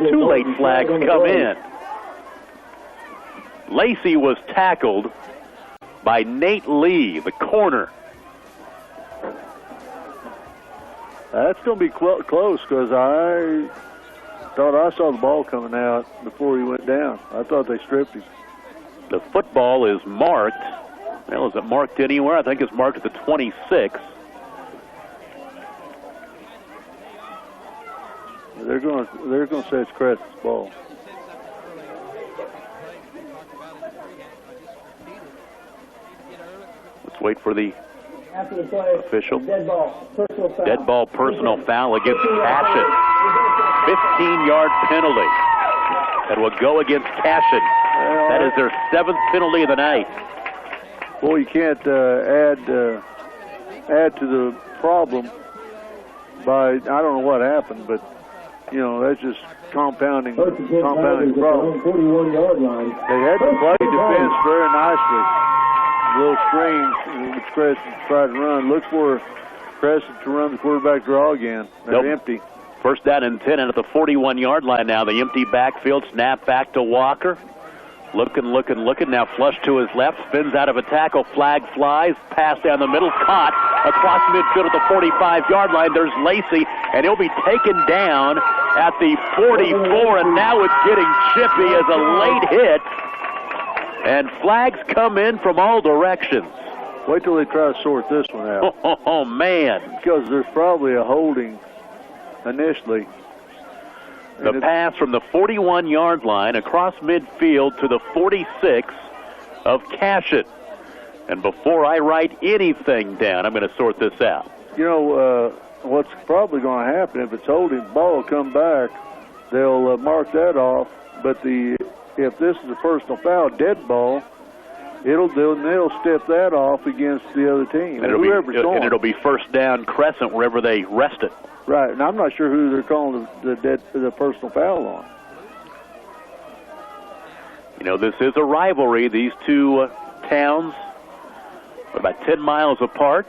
Two late flags come in. Lacey was tackled by Nate Lee, the corner. That's going to be close because I thought I saw the ball coming out before he went down. I thought they stripped him. The football is marked. Well, is it marked anywhere? I think it's marked at the 26. They're going to say it's Crescent's ball. Let's wait for the official. Dead ball personal foul against Cashion. 15-yard penalty that will go against Cashion. That is their 7th penalty of the night. Boy, you can't add to the problem by, I don't know what happened, but you know, that's just compounding the problem. 41-yard line. They had to play defense very nicely. A little screen which Crescent tried to run. Look for Crescent to run the quarterback draw again. They're empty. First down and 10, and at the 41-yard line now, the empty backfield, snap back to Walker. Looking. Now flush to his left, spins out of a tackle, flag flies, pass down the middle, caught across midfield at the 45-yard line. There's Lacey, and he'll be taken down at the 44, and now it's getting chippy as a late hit. And flags come in from all directions. Wait till they try to sort this one out. Oh man. Because there's probably a holding initially. The pass from the 41-yard line across midfield to the 46 of Cashion. And before I write anything down, I'm going to sort this out. You know, what's probably going to happen, if it's holding, the ball will come back. They'll mark that off. But if this is a personal foul, dead ball, they'll step that off against the other team. And it'll be first down Crescent wherever they rest it. Right, and I'm not sure who they're calling the personal foul on. You know, this is a rivalry. These two towns are about 10 miles apart.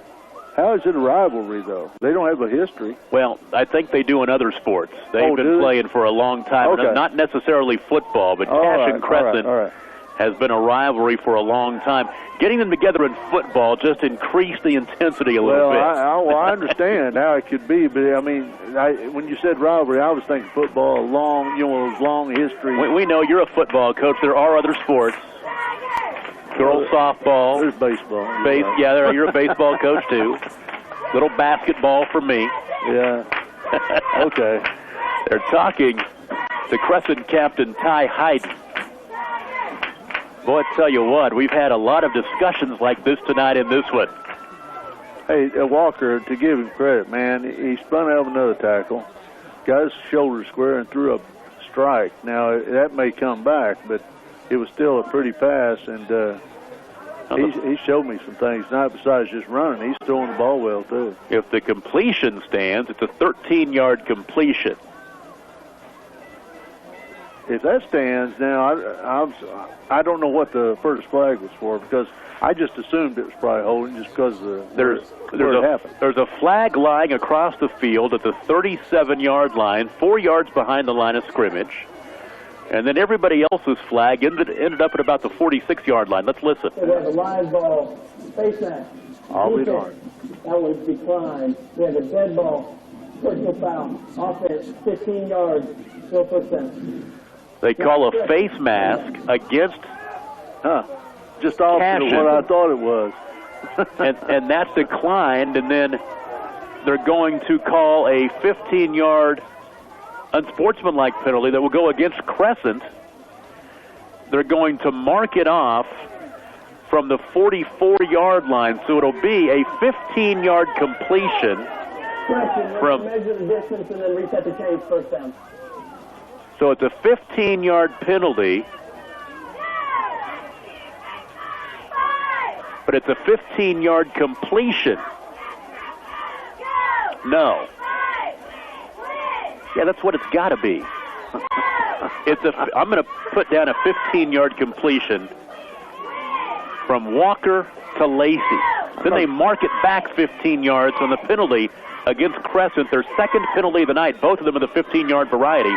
How is it a rivalry, though? They don't have a history. Well, I think they do in other sports. They've been playing for a long time. Okay. Not necessarily football, but Cashion Crescent has been a rivalry for a long time. Getting them together in football just increased the intensity a little bit. I understand how it could be, but I mean, when you said rivalry, I was thinking football, long history. We know you're a football coach. There are other sports. Girls softball. There's baseball. Yeah, you're a baseball coach too. Little basketball for me. Yeah. Okay. They're talking to Crescent captain Ty Hayden. Boy, I tell you what, we've had a lot of discussions like this tonight in this one. Hey, Walker, to give him credit, man, he spun out of another tackle, got his shoulder square, and threw a strike. Now, that may come back, but it was still a pretty pass, and he showed me some things tonight besides just running. He's throwing the ball well, too. If the completion stands, it's a 13-yard completion. If that stands, now I don't know what the first flag was for, because I just assumed it was probably holding just because of where it happened. There's a flag lying across the field at the 37-yard line, 4 yards behind the line of scrimmage. And then everybody else's flag ended up at about the 46-yard line. Let's listen. It was a live ball, face mask. I'll be darned. That was declined. We had a dead ball, personal foul, offense, 15 yards, no first down. They call a face mask against just opposite of what I thought it was. and that's declined, and then they're going to call a 15-yard unsportsmanlike penalty that will go against Crescent. They're going to mark it off from the 44-yard line, so it'll be a 15-yard completion. From measure the distance and then reset the chains, first down. So it's a 15-yard penalty, but it's a 15-yard completion. No. Yeah, that's what it's got to be. I'm going to put down a 15-yard completion from Walker to Lacey. Then they mark it back 15 yards on the penalty against Crescent, their second penalty of the night, both of them in the 15-yard variety.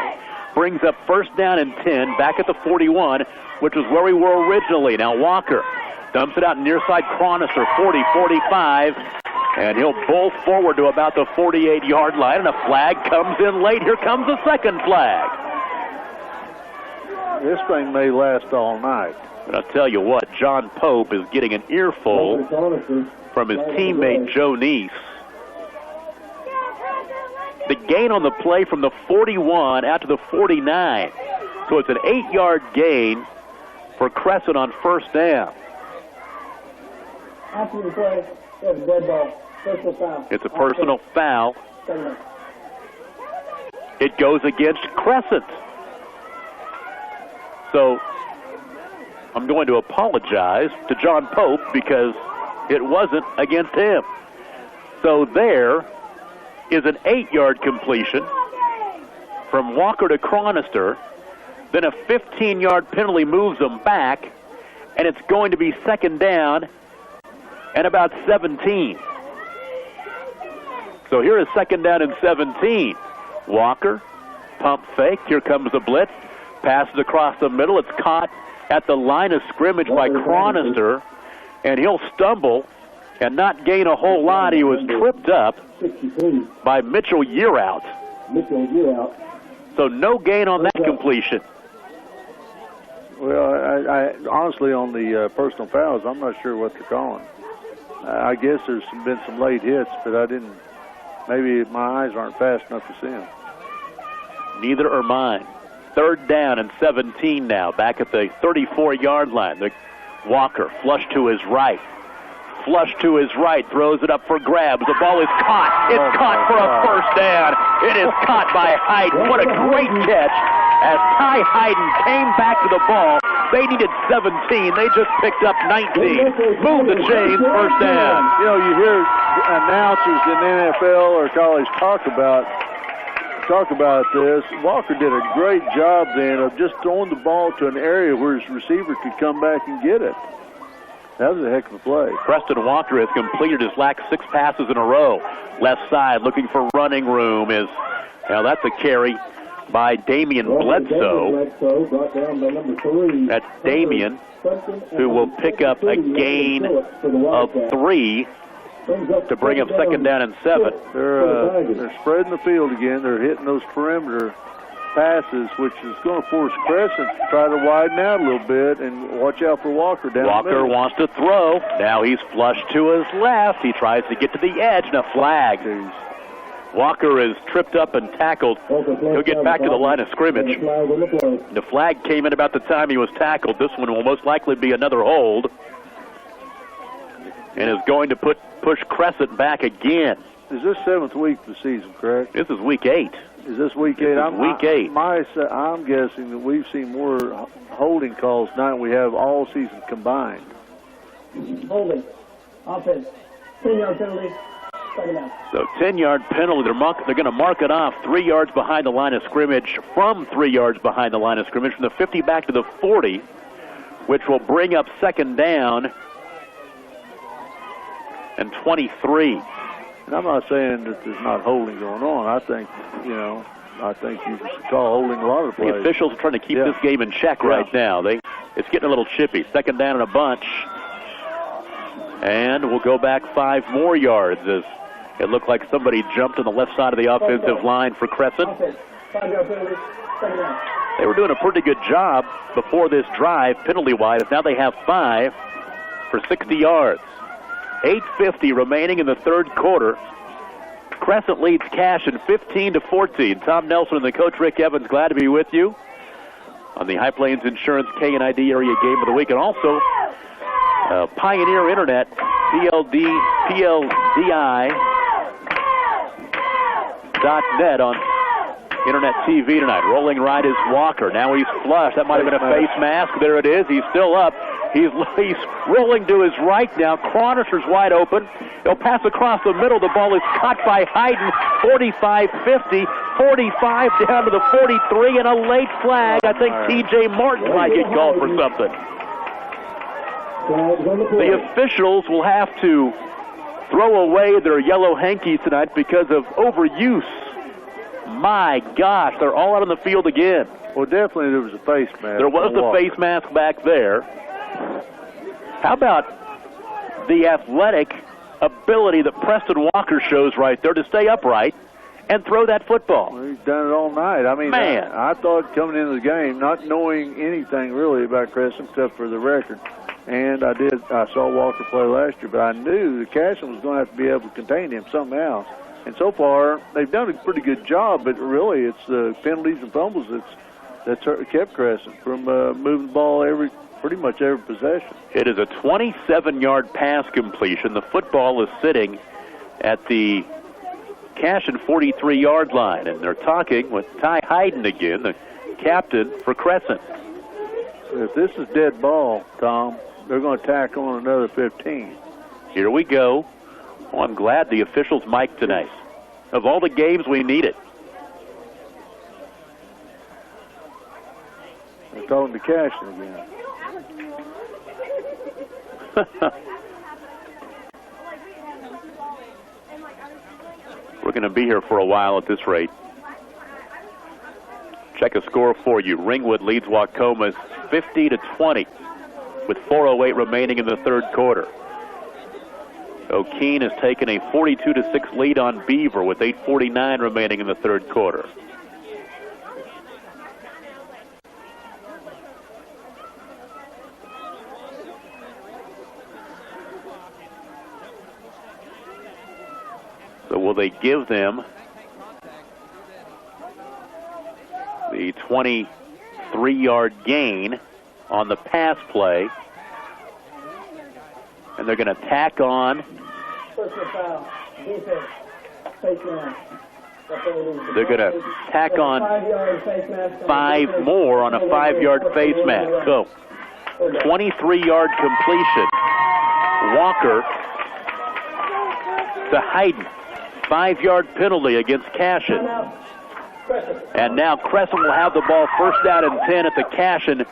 brings up first down and 10 back at the 41, which was where we were originally. Now Walker dumps it out near side Cronister, 40, 45, and he'll bolt forward to about the 48-yard line, and a flag comes in late. Here comes the second flag. This thing may last all night. But I'll tell you what, John Pope is getting an earful from his teammate Joe Neese. The gain on the play from the 41 out to the 49. So it's an 8-yard gain for Crescent on first down. After the play, it's a dead ball. Personal foul. It's a personal foul. It goes against Crescent. So I'm going to apologize to John Pope because it wasn't against him. So there is an 8-yard completion from Walker to Cronister. Then a 15-yard penalty moves them back, and it's going to be second down and about 17. So here is second down and 17. Walker, pump fake. Here comes the blitz. Passes across the middle. It's caught at the line of scrimmage by Cronister, and he'll stumble and not gain a whole lot. He was tripped up by Mitchell Yearout. So no gain on that completion. Well, I honestly, on the personal fouls, I'm not sure what they're calling. I guess there's been some late hits, but I didn't. Maybe my eyes aren't fast enough to see them. Neither are mine. Third down and 17 now, back at the 34-yard line. The Walker, flush to his right. Flush to his right, throws it up for grabs. The ball is caught. It's caught for a first down. It is caught by Hayden. What a great catch as Ty Hayden came back to the ball. They needed 17. They just picked up 19. Move the chains, first down. You know, you hear announcers in the NFL or college talk about this. Walker did a great job then of just throwing the ball to an area where his receiver could come back and get it. That was a heck of a play. Preston Walker has completed his last 6 passes in a row. Left side looking for running room is, now that's a carry by Damian Bledsoe. That's Damian, who will pick up a gain of 3 to bring up second down and 7. They're spreading the field again. They're hitting those perimeter passes, which is going to force Crescent to try to widen out a little bit and watch out for Walker down Walker the middle. Wants to throw. Now he's flushed to his left. He tries to get to the edge, and a flag. Walker is tripped up and tackled. He'll get back to the line of scrimmage. The flag came in about the time he was tackled. This one will most likely be another hold, and is going to push Crescent back again. Is this 7th week of the season, correct? This is week 8. Is this week 8? Week 8. I'm guessing that we've seen more holding calls now than we have all season combined. Holding. Offense. 10-yard penalty. Second down. So 10-yard penalty. They're going to mark it off 3 yards behind the line of scrimmage, from 3 yards behind the line of scrimmage, from the 50 back to the 40, which will bring up second down and 23. And I'm not saying that there's not holding going on. I think you should call holding a lot of plays. The officials are trying to keep this game in check right now. It's getting a little chippy. Second down and a bunch. And we'll go back 5 more yards as it looked like somebody jumped on the left side of the offensive line for Crescent. 5-yard penalty. Second down. They were doing a pretty good job before this drive, penalty-wise. Now they have 5 for 60 yards. 8:50 remaining in the third quarter. Crescent leads Cashion 15-14. Tom Nelson and the coach Rick Evans, glad to be with you on the High Plains Insurance K&ID Area Game of the Week, and also Pioneer Internet, PLDI.net on Internet TV tonight. Rolling right is Walker. Now he's flush. That might have been a face mask. There it is. He's still up. He's rolling to his right now. Cronister's wide open. He'll pass across the middle. The ball is caught by Hayden. 45-50. 45 down to the 43, and a late flag. I think T.J. Martin might get called for something. The officials will have to throw away their yellow hankies tonight because of overuse My gosh, they're all out on the field again. Well, definitely there was a face mask. There was the face mask back there. How about the athletic ability that Preston Walker shows right there to stay upright and throw that football? Well, he's done it all night. I mean, man, I thought coming into the game, not knowing anything really about Crescent except for the record, and I saw Walker play last year, but I knew that Cashion was going to have to be able to contain him somehow. And so far, they've done a pretty good job, but really it's the penalties and fumbles that's kept Crescent from moving the ball pretty much every possession. It is a 27-yard pass completion. The football is sitting at the Cashion 43-yard line, and they're talking with Ty Hayden again, the captain for Crescent. If this is dead ball, Tom, they're going to tack on another 15. Here we go. Oh, I'm glad the officials mic'd tonight. Of all the games, we need it. They're talking to Cashion again. We're going to be here for a while at this rate. Check a score for you. Ringwood leads Wacomas 50-20 with 4:08 remaining in the third quarter. O'Keene has taken a 42-6 lead on Beaver with 8:49 remaining in the third quarter. So will they give them the 23-yard gain on the pass play? And they're going to tack on. They're going to tack on 5 more on a 5-yard face mask. So 23-yard completion. Walker to Hayden. 5-yard penalty against Cashion. And now Crescent will have the ball first down and 10 at the Cashion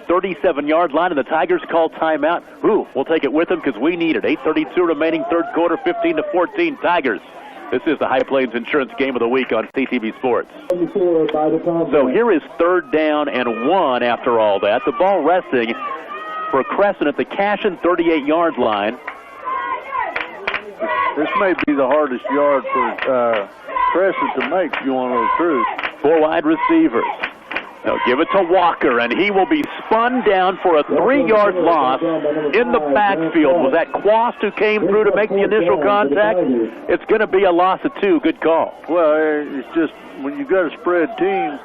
37-yard line, and the Tigers call timeout. Ooh, we'll take it with them because we need it. 8:32 remaining third quarter, 15-14 Tigers. This is the High Plains Insurance Game of the Week on CTV Sports. So here is third down and 1 after all that. The ball resting for Crescent at the Cashion 38-yard line. This may be the hardest yard for Crescent to make, if you want to know the truth. 4 wide receivers. They'll give it to Walker, and he will be spun down for a 3-yard loss in the backfield. Was that Quast who came through to make the initial contact? It's going to be a loss of 2. Good call. Well, it's just when you've got a spread team,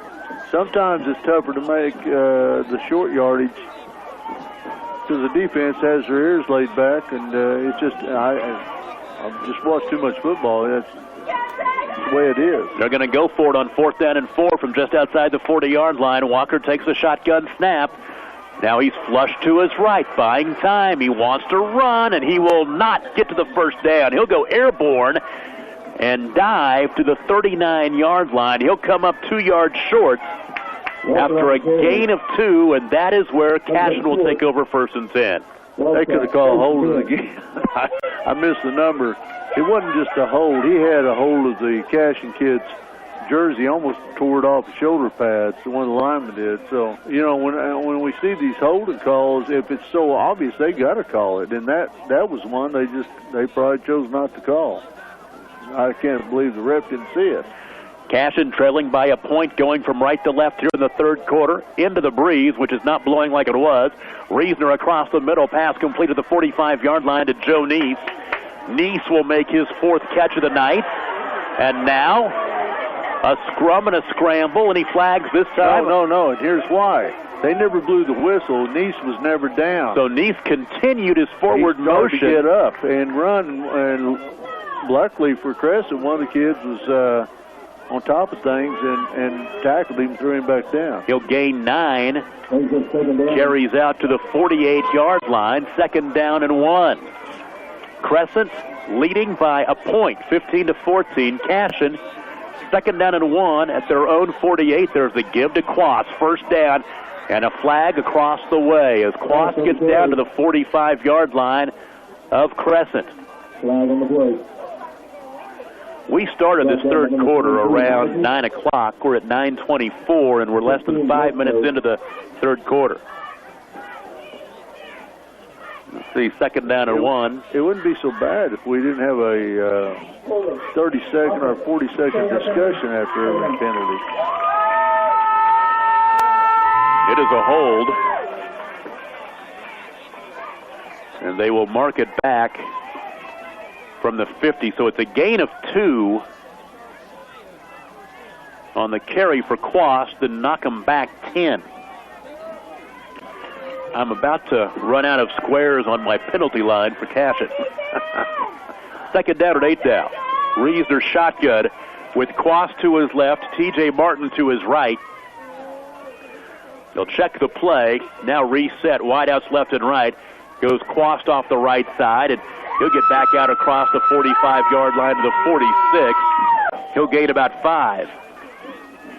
sometimes it's tougher to make the short yardage because the defense has their ears laid back, and it's just I've just watched too much football. That's the way it is. They're going to go for it on 4th down and 4 from just outside the 40-yard line. Walker takes a shotgun snap. Now he's flushed to his right, buying time. He wants to run, and he will not get to the first down. He'll go airborne and dive to the 39-yard line. He'll come up 2 yards short after a gain of 2, and that is where Cashion will take over 1st and 10. They could have called a hold of the game. I missed the number. It wasn't just a hold. He had a hold of the Cashion kid's jersey, almost tore it off the shoulder pads, the one the lineman did. So, you know, when we see these holding calls, if it's so obvious, they got to call it. And that was one they probably chose not to call. I can't believe the ref didn't see it. Cashion trailing by a point, going from right to left here in the third quarter, into the breeze, which is not blowing like it was. Reasoner across the middle, pass complete at the 45-yard line to Joe Neese. Neese will make his 4th catch of the night. And now, a scrum and a scramble, and he flags this time. No, and here's why. They never blew the whistle. Neese was never down. So Neese continued his forward motion. To get up and run, and luckily for Crescent, one of the kids was on top of things and tackled him, threw him back down. He'll gain 9. Carries out to the 48-yard line. 2nd down and 1. Crescent leading by a point, 15-14. Cashion, 2nd down and 1 at their own 48. There's the give to Quast. 1st down and a flag across the way as Quast gets down to the 45-yard line of Crescent. Flag on the play. We started this third quarter around 9 o'clock. We're at 9:24, and we're less than 5 minutes into the third quarter. Let's see, second down and 1. It wouldn't be so bad if we didn't have a 30-second or 40-second discussion after every penalty. It is a hold, and they will mark it back from the 50. So it's a gain of 2 on the carry for Quast, then knock them back 10. I'm about to run out of squares on my penalty line for Cashion. Second down and 8 now. Reesner shotgun with Quast to his left, T.J. Martin to his right. They'll check the play. Now reset, wideouts left and right. Goes Quast off the right side, and he'll get back out across the 45-yard line to the 46. He'll gain about 5.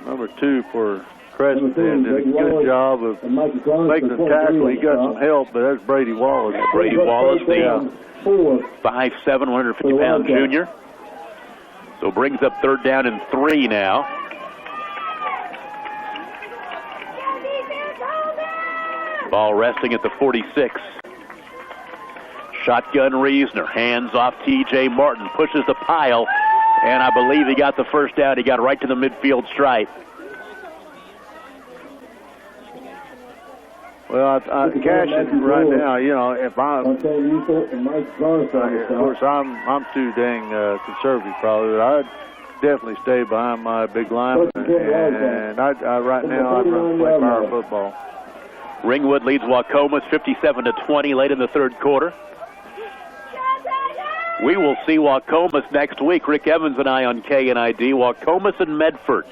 Number 2 for Crescent did a good job of making the tackle. He got some help, but that's Brady Wallace. Brady Wallace, the 5'7", 150-pound junior. So brings up third down and 3 now. Ball resting at the 46. Shotgun Reesner, hands off T.J. Martin, pushes the pile, and I believe he got the first down. He got right to the midfield stripe. Well, Cashion right now, you know, if I'm, of course, I'm too dang conservative probably, but I'd definitely stay behind my big lineman, and right now I'd run play power football. Ringwood leads Wacomas 57-20 late in the third quarter. We will see Wacomas next week. Rick Evans and I on KNID. Wacomas and Medford.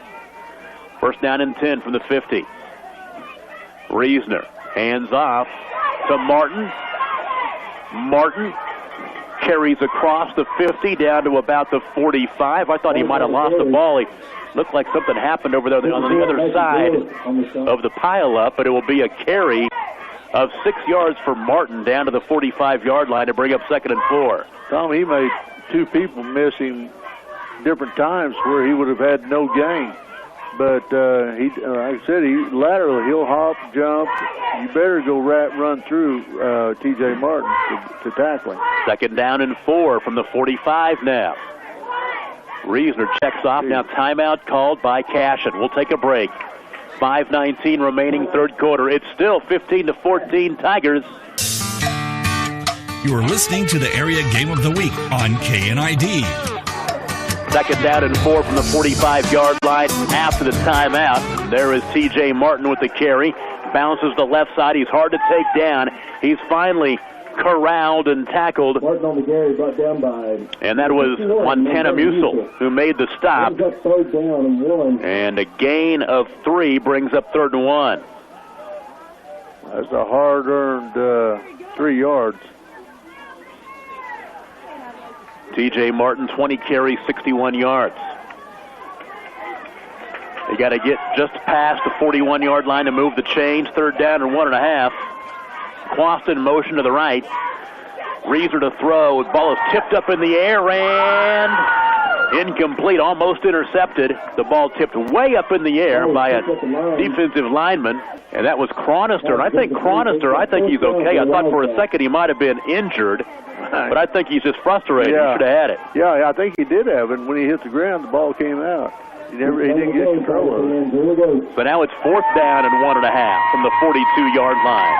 First down and 10 from the 50. Reesner hands off to Martin. Martin carries across the 50 down to about the 45. I thought he might have lost the ball. He looked like something happened over there on the other side of the pile-up, but it will be a carry of 6 yards for Martin down to the 45-yard line to bring up second and 4. Tom, he made 2 people miss him different times where he would have had no gain. But he, like I said, laterally he'll hop, jump. You better go run through T.J. Martin to tackle him. Second down and 4 from the 45 now. Reesner checks off. Now timeout called by Cashion. We'll take a break. 5:19 remaining third quarter. It's still 15-14 Tigers. You're listening to the Area Game of the Week on KNID. Second down and 4 from the 45-yard line after the timeout. There is T.J. Martin with the carry. Bounces to the left side. He's hard to take down. He's finally corralled and tackled. And that was Montana Musil who made the stop. And a gain of 3 brings up third and 1. That's a hard-earned 3 yards. T.J. Martin, 20 carries, 61 yards. They got to get just past the 41-yard line to move the chains. Third down and 1.5. Quast in motion to the right. Reesner to throw. The ball is tipped up in the air and incomplete, almost intercepted. The ball tipped way up in the air by a defensive lineman, and that was Cronister. And I think he's okay. I thought for a second he might have been injured. But I think he's just frustrated. Yeah. He should have had it. Yeah, I think he did have it. When he hit the ground, the ball came out. He didn't get control of it. So now it's fourth down and 1.5 from the 42-yard line.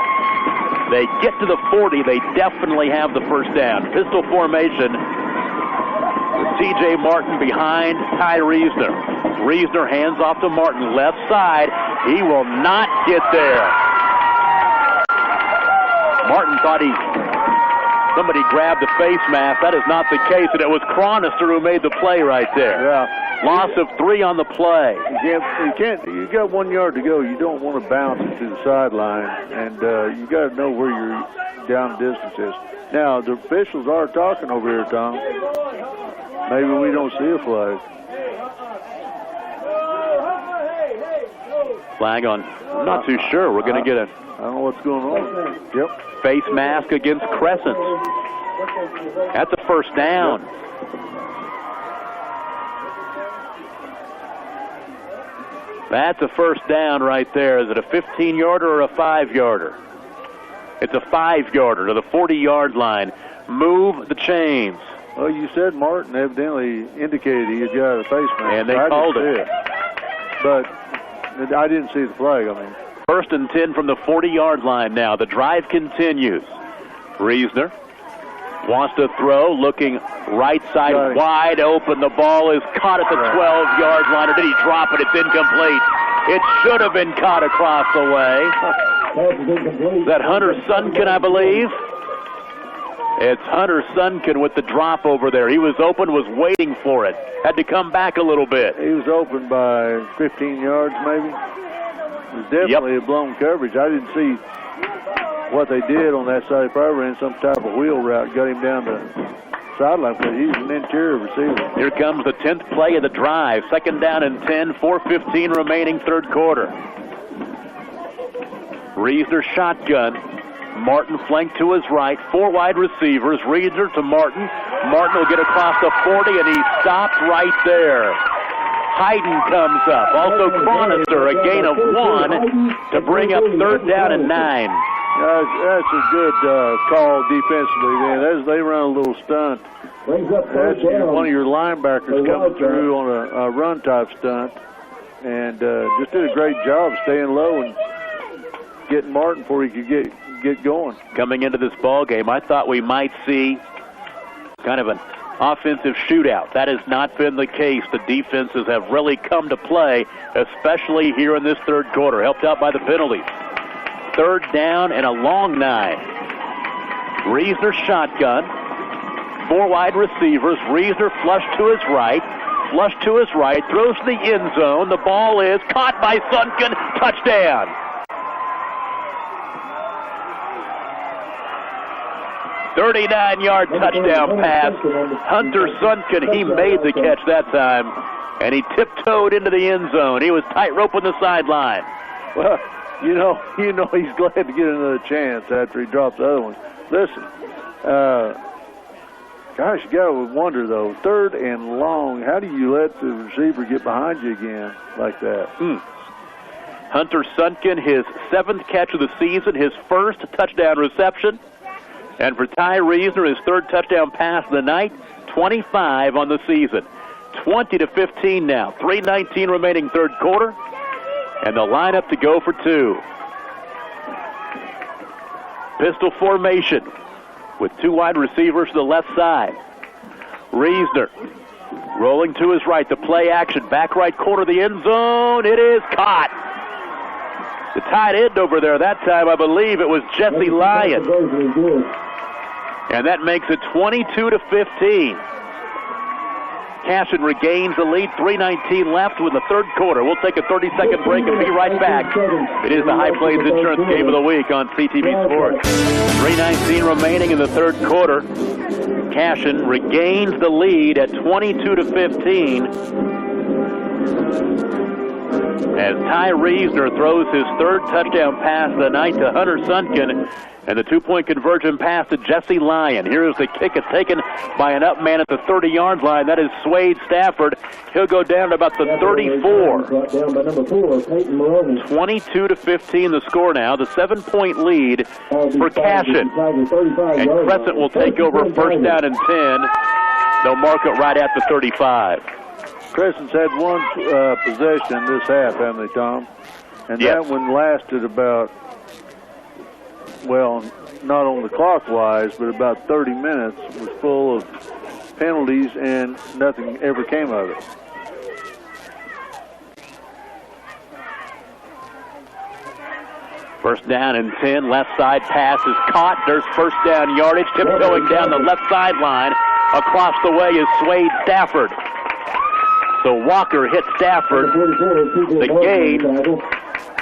They get to the 40. They definitely have the first down. Pistol formation with T.J. Martin behind Ty Reesner. Reesner hands off to Martin, left side. He will not get there. Martin thought somebody grabbed the face mask. That is not the case, and it was Cronister who made the play right there. Yeah. Loss of 3 on the play. You got 1 yard to go. You don't want to bounce it to the sideline, and you got to know where your down distance is. Now, the officials are talking over here, Tom. Maybe we don't see a flag. Flag on. I'm not too sure. We're going to get I don't know what's going on. Yep. Face mask against Crescent. That's a first down. That's a first down right there. Is it a 15-yarder or a 5-yarder? It's a 5-yarder to the 40-yard line. Move the chains. Well, you said Martin evidently indicated he had got a face mask. And they called it. But I didn't see the flag. I mean, 1st and 10 from the 40-yard line now. The drive continues. Reisner wants to throw, looking right side wide open. The ball is caught at the 12-yard line. Or did he drop it? It's incomplete. It should have been caught across the way. Is that Hunter Sunken, I believe? It's Hunter Sunken with the drop over there. He was open, was waiting for it. Had to come back a little bit. He was open by 15 yards maybe. It was definitely a blown coverage. I didn't see what they did on that side. They probably ran some type of wheel route, got him down the sideline, but he's an interior receiver. Here comes the 10th play of the drive. 2nd down and 10, 4:15 remaining, 3rd quarter. Reisner shotgun. Martin flanked to his right. 4 wide receivers. Reisner to Martin. Martin will get across the 40, and he stopped right there. Hayden comes up. Also Cronister, a gain of 1 to bring up 3rd down and 9. That's a good call defensively. Man, they run a little stunt. That's one of your linebackers coming through on a run-type stunt, and just did a great job staying low and getting Martin before he could get going. Coming into this ball game, I thought we might see kind of an offensive shootout. That has not been the case. The defenses have really come to play, especially here in this 3rd quarter, helped out by the penalties. 3rd down and a long 9. Reisner shotgun. 4 wide receivers. Reisner flush to his right. Throws to the end zone. The ball is caught by Sunken. Touchdown. "39-yard touchdown pass." Hunter Sunken, he made the catch that time, and he tiptoed into the end zone. He was tightrope on the sideline. Well, you know he's glad to get another chance after he drops the other one. Listen, gosh, you got to wonder, though, 3rd and long, how do you let the receiver get behind you again like that? Hunter Sunken, his 7th catch of the season, his 1st touchdown reception. And for Ty Reisner, his 3rd touchdown pass of the night, 25 on the season. 20-15 now. 3:19 remaining 3rd quarter. And the lineup to go for 2. Pistol formation with 2 wide receivers to the left side. Reisner rolling to his right. The play action. Back right corner of the end zone. It is caught. The tight end over there that time, I believe it was Jesse Lyon. And that makes it 22-15. Cashion regains the lead. 3:19 left with the 3rd quarter. We'll take a 30-second break and be right back. It is the High Plains Insurance Game of the Week on CTV Sports. 3:19 remaining in the 3rd quarter. Cashion regains the lead at 22-15. As Ty Reisner throws his 3rd touchdown pass of the night to Hunter Sunken, and the 2-point conversion pass to Jesse Lyon. Here's the kick. It's taken by an up man at the 30-yard line. That is Swade Stafford. He'll go down to about the 34. 22-15 the score now. The 7-point lead for Cashion. And Crescent will take over 1st down and 10. They'll mark it right at the 35. Crescent's had 1 possession this half, haven't they, Tom? And that one lasted about, well, not on the clock wise, but about 30 minutes. It was full of penalties, and nothing ever came of it. First down and 10. Left side pass is caught. There's 1st down yardage. Tiptoeing down the left sideline. Across the way is Swade Stafford. So Walker hit Stafford. The gain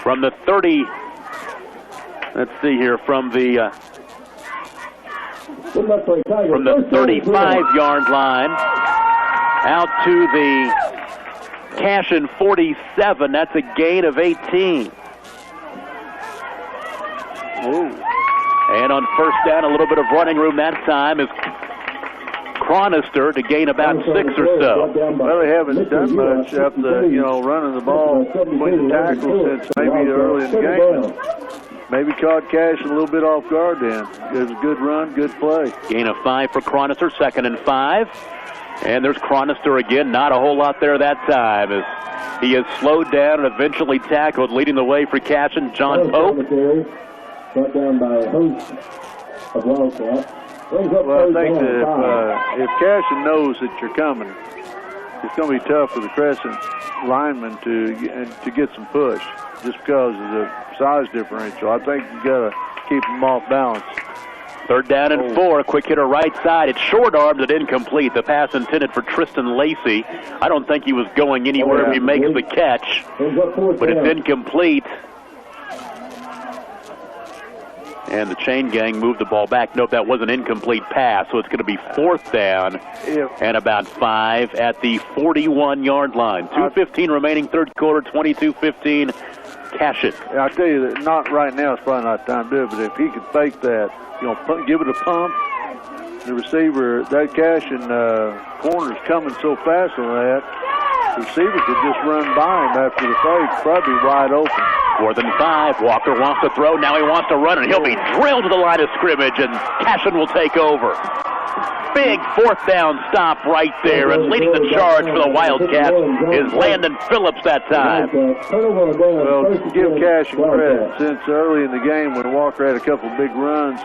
from the 30. Let's see here, from the 35-yard line out to the Cashion 47. That's a gain of 18. Ooh. And on 1st down, a little bit of running room that time as Chronister to gain about 6 or so. Well, they haven't done much up the, running the ball between the tackles since maybe early in the game. Maybe caught Cashion a little bit off guard then. It was a good run, good play. Gain of 5 for Chronister, 2nd and 5. And there's Chronister again. Not a whole lot there that time as he is slowed down and eventually tackled, leading the way for Cashion, John Pope. Brought down by a host of Wildcats. Well, I think that if Cashion knows that you're coming, it's going to be tough for the Crescent linemen to get some push just because of the size differential. I think you got to keep them off balance. 3rd down and 4. Quick hitter right side. It's short armed and incomplete. The pass intended for Tristan Lacey. I don't think he was going anywhere if he makes the catch, but it's incomplete. And the chain gang moved the ball back. Nope, that was an incomplete pass, so it's going to be 4th down and about 5 at the 41-yard line. 2:15 remaining, 3rd quarter, 22-15, Cashion. I'll tell you that not right now. It's probably not time to do it, but if he could fake that, give it a pump, the receiver, that Cashion corner's coming so fast on that, the receiver could just run by him after the fake, probably wide open. 4th and 5. Walker wants to throw. Now he wants to run, and he'll be drilled to the line of scrimmage, and Cashion will take over. Big 4th down stop right there, and leading the charge for the Wildcats is Landon Phillips that time. Well, give Cashion credit. Since early in the game when Walker had a couple of big runs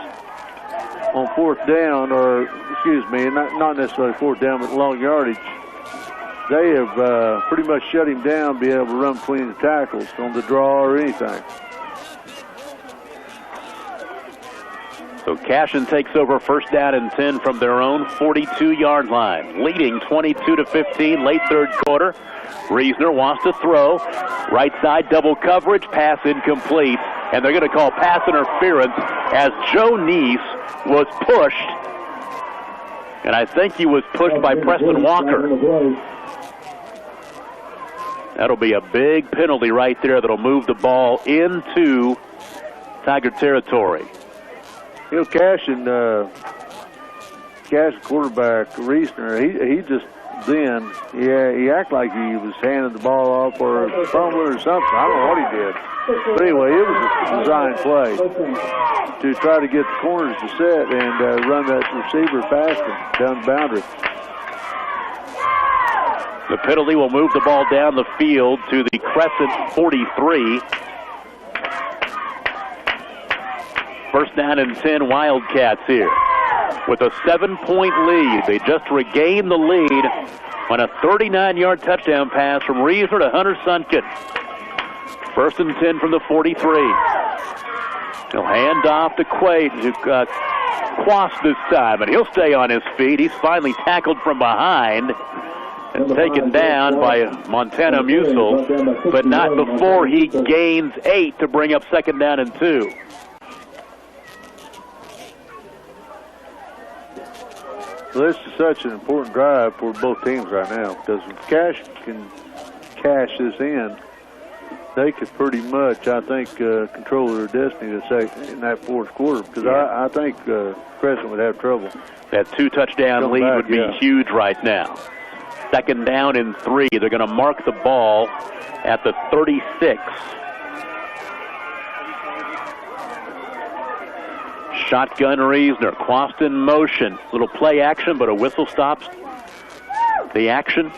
on 4th down, or excuse me, not necessarily 4th down, but long yardage, they have pretty much shut him down, be able to run between the tackles on the draw or anything. So Cashion takes over 1st down and 10 from their own 42-yard line, leading 22-15, late 3rd quarter. Reesner wants to throw. Right side double coverage, pass incomplete, and they're going to call pass interference as Joe Neese was pushed, and I think he was pushed by Preston Walker. That'll be a big penalty right there that'll move the ball into Tiger territory. Cashion quarterback Reesner, he just then, he acted like he was handing the ball off or fumbling or something. I don't know what he did. But anyway, it was a design play to try to get the corners to set and run that receiver past him down the boundary. The penalty will move the ball down the field to the Crescent 43. 1st down and 10, Wildcats here with a 7-point lead. They just regained the lead on a 39-yard touchdown pass from Reesner to Hunter Sunken. 1st and 10 from the 43. He'll hand off to Quast this time, and he'll stay on his feet. He's finally tackled from behind and taken down by Montana Musil, but not before he gains 8 to bring up 2nd down and 2. Well, this is such an important drive for both teams right now, because if Cashion can cash this in, they could pretty much, I think, control their destiny in that 4th quarter, because I think Crescent would have trouble. That 2-touchdown lead would be huge right now. 2nd down and 3. They're going to mark the ball at the 36. Shotgun Reesner. Quast in motion. Little play action, but a whistle stops the action.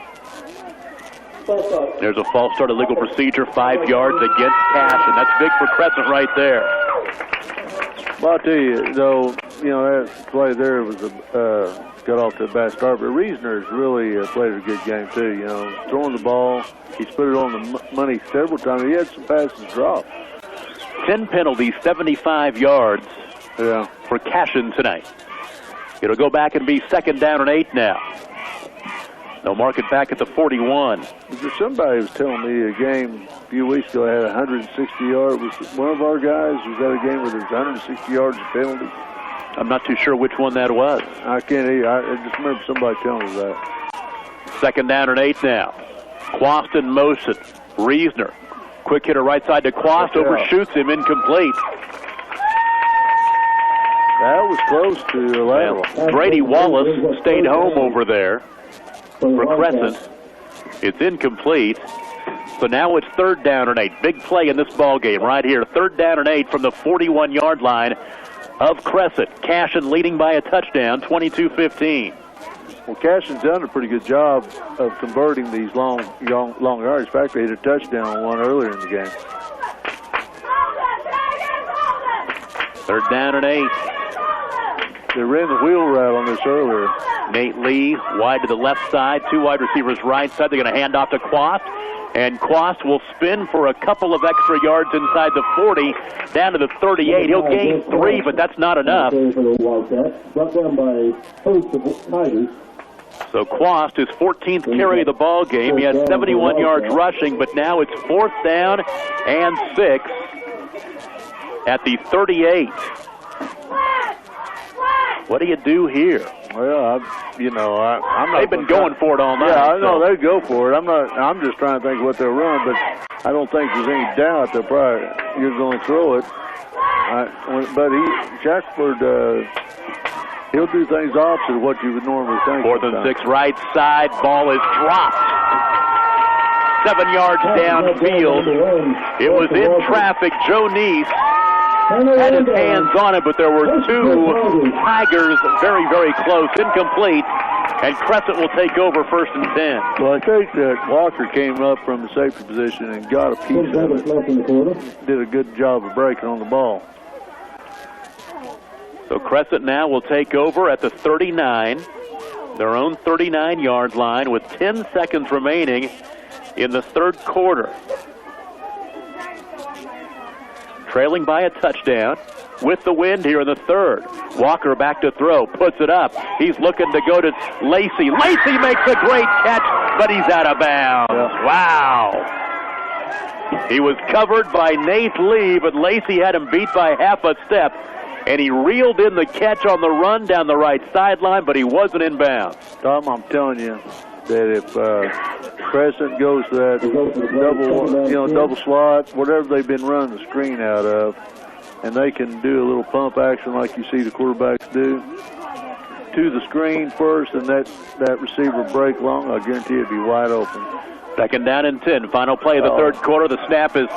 There's a false start, illegal procedure, 5 yards against Cashion. That's big for Crescent right there. Well, I'll tell you, though, that play there was got off to a bad start, but Reesner has really played a good game, too. Throwing the ball, he's put it on the money several times. He had some passes dropped. 10 penalties, 75 yards for Cashion tonight. It'll go back and be 2nd down and 8 now. They'll mark it back at the 41. Somebody was telling me a game a few weeks ago had 160 yards. Was one of our guys, was that a game where there was 160 yards of penalties? I'm not too sure which one that was. I can't either. I just remember somebody telling me that. 2nd down and 8 now. Quast in motion. Reesner. Quick hitter right side to Quast. Overshoots him, incomplete. That was close to a lateral. Brady Wallace stayed home over there for Crescent. It's incomplete. So now it's 3rd down and 8. Big play in this ball game right here. 3rd down and 8 from the 41-yard line of Crescent. Cashion leading by a touchdown, 22-15. Well, Cashion's done a pretty good job of converting these long yards. In fact, they hit a touchdown on one earlier in the game. 3rd down and 8. They ran the wheel route on this earlier. Nate Lee wide to the left side, 2 wide receivers right side. They're going to hand off to Quast, and Quast will spin for a couple of extra yards inside the 40, down to the 38. He'll gain 3, but that's not enough. So Quast, his 14th carry of the ball game. He had 71 yards rushing, but now it's 4th down and 6 at the 38. What do you do here? Well, I'm not. They've been going for it all night. Yeah, I know they go for it. I'm just trying to think what they'll run, but I don't think there's any doubt that you're going to throw it. But Jackford, he'll do things opposite of what you would normally think. 4th and 6, right side. Ball is dropped. 7 yards downfield. It was in traffic. Joe Neese had his hands on it, but there were 2 Tigers very, very close. Incomplete, and Crescent will take over 1st and 10. Well, I think that Walker came up from the safety position and got a piece of it. Did a good job of breaking on the ball. So Crescent now will take over at the 39, their own 39-yard line, with 10 seconds remaining in the 3rd quarter. Trailing by a touchdown with the wind here in the 3rd. Walker back to throw, puts it up. He's looking to go to Lacey. Lacey makes a great catch, but he's out of bounds. Yeah. Wow. He was covered by Nate Lee, but Lacey had him beat by half a step, and he reeled in the catch on the run down the right sideline, but he wasn't in bounds. Tom, I'm telling you that if Crescent goes to that double slot, whatever they've been running the screen out of, and they can do a little pump action like you see the quarterbacks do, to the screen first, and that receiver break long, I guarantee it'd be wide open. 2nd down and 10. Final play of the 3rd quarter. The snap is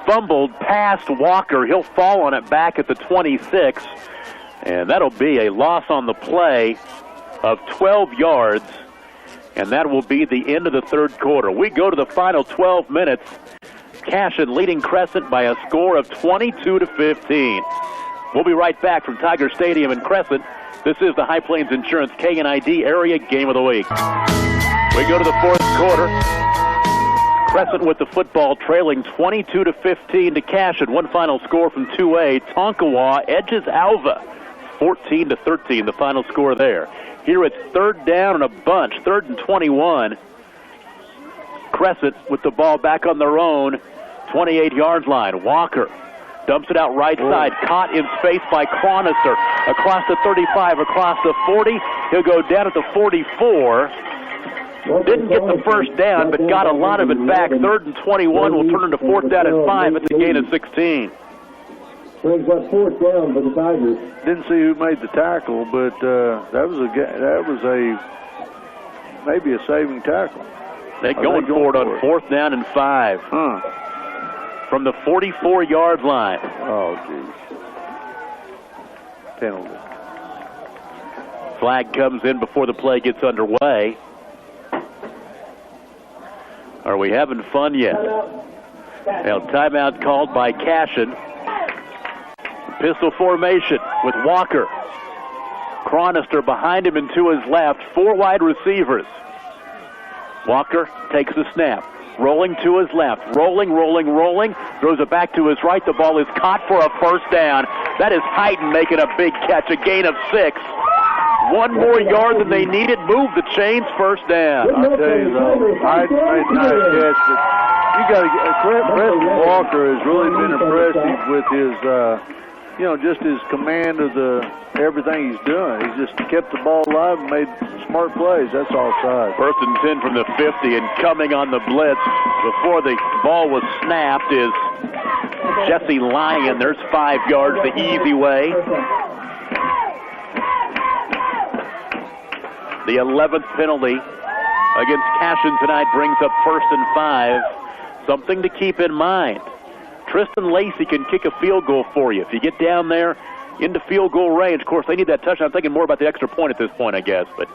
fumbled past Walker. He'll fall on it back at the 26, and that'll be a loss on the play of 12 yards. And that will be the end of the 3rd quarter. We go to the final 12 minutes. Cashion leading Crescent by a score of 22-15. We'll be right back from Tiger Stadium in Crescent. This is the High Plains Insurance K&ID Area Game of the Week. We go to the 4th quarter. Crescent with the football trailing 22-15 to Cashion. One final score from 2A. Tonkawa edges Alva 14-13, the final score there. Here it's 3rd down and a bunch, 3rd and 21. Crescent with the ball back on their own 28-yard line. Walker dumps it out right side, caught in space by Cronister. Across the 35, across the 40. He'll go down at the 44. Didn't get the 1st down, but got a lot of it back. 3rd and 21 will turn into 4th down and 5 at the gain of 16. Brings up 4th down for the Tigers. Didn't see who made the tackle, but that was maybe a saving tackle. They're going for it on 4th down and 5. From the 44-yard line. Oh, geez. Penalty. Flag comes in before the play gets underway. Are we having fun yet? Now, timeout called by Cashion. Pistol formation with Walker. Cronister behind him and to his left. 4 wide receivers. Walker takes the snap. Rolling to his left. Rolling. Throws it back to his right. The ball is caught for a 1st down. That is Hyden making a big catch. A gain of 6. 1 more yard than they needed. Move the chains. 1st down. I'll tell you though, Hyden made a nice catch, but you got to get Preston Walker has really been impressive with his just his command of everything he's doing. He's just kept the ball alive and made smart plays. That's offside. 1st and 10 from the 50, and coming on the blitz before the ball was snapped is Jesse Lyon. There's 5 yards the easy way. The 11th penalty against Cashion tonight brings up 1st and 5. Something to keep in mind. Tristan Lacey can kick a field goal for you. If you get down there into field goal range, of course, they need that touchdown. I'm thinking more about the extra point at this point, I guess. But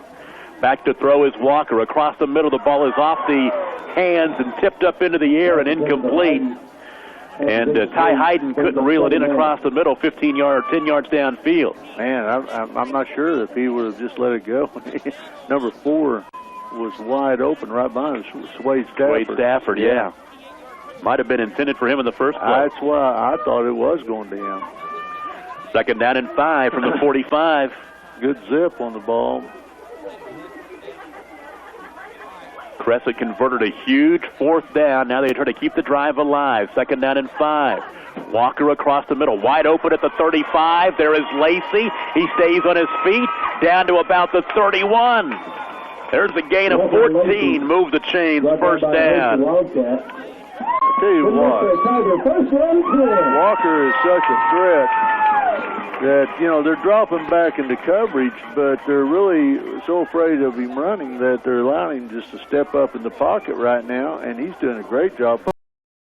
back to throw is Walker. Across the middle, the ball is off the hands and tipped up into the air and incomplete. And Ty Hayden couldn't reel it in across the middle, 10 yards downfield. Man, I'm not sure if he would have just let it go. Number 4 was wide open right behind him, Swade Stafford. Yeah. Might have been intended for him in the first place. That's why I thought it was going to him. 2nd down and 5 from the 45. Good zip on the ball. Crescent converted a huge 4th down. Now they try to keep the drive alive. 2nd down and 5. Walker across the middle, wide open at the 35. There is Lacey. He stays on his feet, down to about the 31. There's a gain of 14. Move the chains, 1st down. I tell you what, Walker is such a threat that, they're dropping back into coverage, but they're really so afraid of him running that they're allowing him just to step up in the pocket right now, and he's doing a great job.